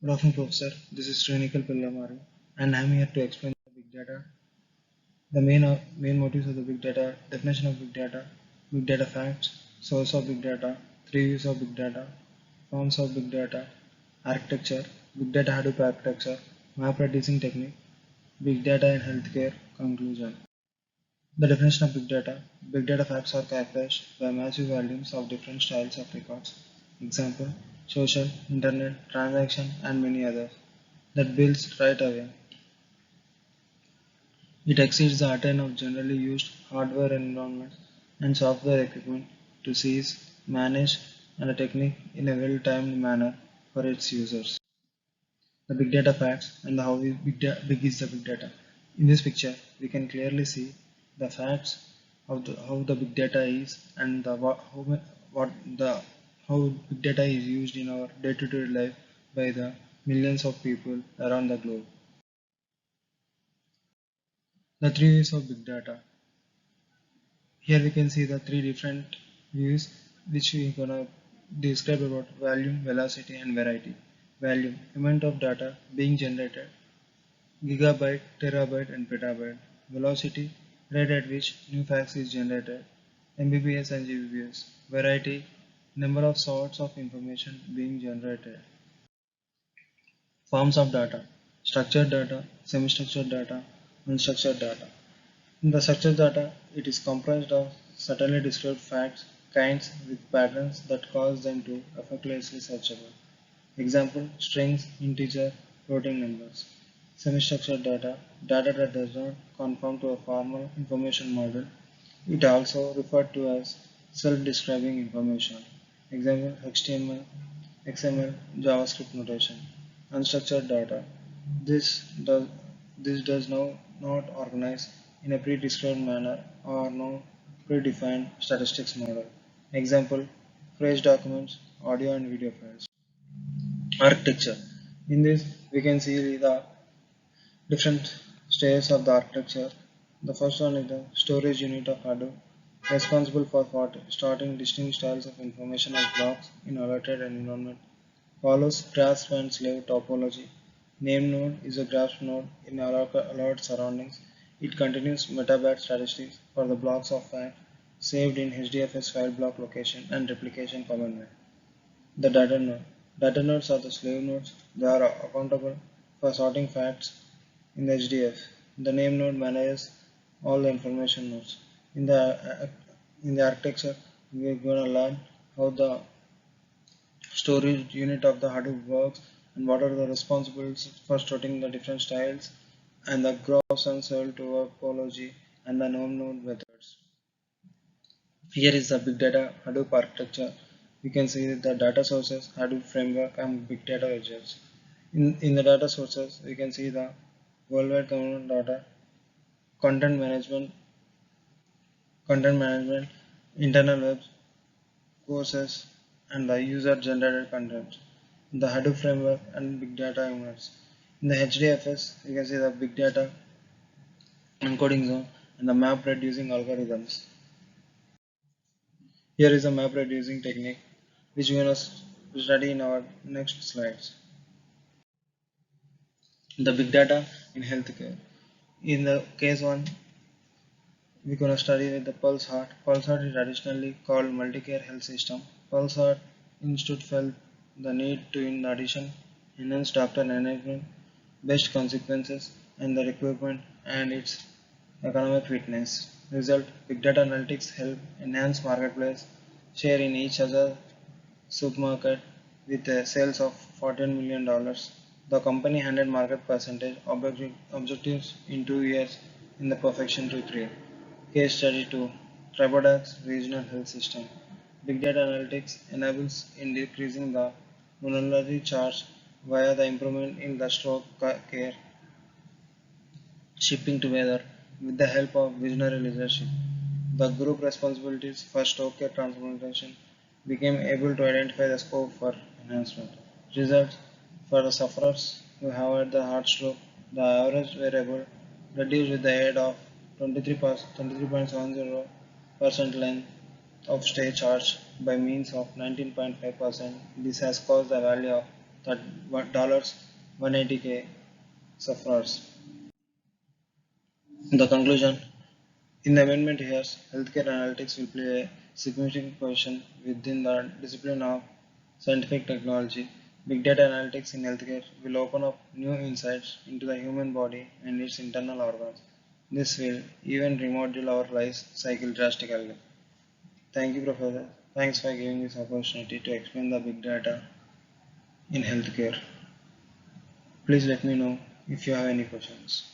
Good afternoon, Professor. This is Srinikal Pillamari, and I'm here to explain the big data, the main motives of the big data, definition of big data facts, source of big data, three views of big data, forms of big data, architecture, big data Hadoop architecture, map reducing technique, big data in healthcare, conclusion. The definition of big data facts are characterized by massive volumes of different styles of records. Example, social, internet, transaction, and many others that builds right away. It exceeds the attain of generally used hardware environments and software equipment to seize, manage, and a technique in a well-timed manner for its users. The big data facts and how big is the big data. In this picture, we can clearly see the facts of how the big data is and how big data is used in our day-to-day life by the millions of people around the globe. The three views of big data. Here we can see the three different views which we gonna describe about volume, velocity and variety. Volume, amount of data being generated, gigabyte, terabyte and petabyte. Velocity, rate at which new facts is generated, Mbps and Gbps. Variety, number of sorts of information being generated. Forms of data, structured data, semi-structured data, unstructured data. In the structured data, it is comprised of certainly described facts, kinds with patterns that cause them to effortlessly searchable. Example, strings, integer, floating numbers. Semi-structured data, data that does not conform to a formal information model. It also referred to as self-describing information. Example, HTML, XML, JavaScript notation. Unstructured data. This does not organize in a pre-described manner or no predefined statistics model. Example, phrase documents, audio and video files. Architecture. In this, we can see the different stages of the architecture. The first one is the storage unit of Hadoop, responsible for starting distinct styles of information as blocks in allotted environment. Follows grasp and slave topology. Name node is a grasp node in allowed surroundings. It continues metabyte statistics for the blocks of fact saved in HDFS file block location and replication command. The data node. Data nodes are the slave nodes. They are accountable for sorting facts in the HDF. The name node manages all the information nodes. In the architecture, we are going to learn how the storage unit of the Hadoop works and what are the responsibilities for storing the different styles and the graph and cell topology and the node methods. Here is the big data Hadoop architecture. You can see the data sources, Hadoop framework and big data edges. In the data sources, we can see the worldwide government data, content management, internal webs, courses, and the user-generated content. The Hadoop framework and big data units. In the HDFS, you can see the big data encoding zone and the map reducing algorithms. Here is a map reducing technique which we will study in our next slides. The big data in healthcare. In the case 1, we're going to study with the Pulse Heart. Pulse Heart is traditionally called Multicare Health System. Pulse Heart Institute felt the need to, in addition, enhance doctor management, best consequences, and the equipment and its economic fitness. Result: big data analytics help enhance marketplace share in each other supermarket with sales of $14 million. The company handled market percentage objectives in 2 years in the perfection to 3. Case study 2. Tribodax Regional Health System. Big data analytics enables in decreasing the vulnerability charge via the improvement in the stroke care, shipping together with the help of visionary leadership. The group responsibilities for stroke care transplantation became able to identify the scope for enhancement. Results: for the sufferers who have had the heart stroke, the average variable reduced with the aid of 23.70% length of stay charge by means of 19.5%. This has caused the value of that dollars 180k sufferers. In the conclusion, in the amendment here, healthcare analytics will play a significant position within the discipline of scientific technology. Big data analytics in healthcare will open up new insights into the human body and its internal organs. This will even remodel our life cycle drastically. Thank you, Professor. Thanks for giving this opportunity to explain the big data in healthcare. Please let me know if you have any questions.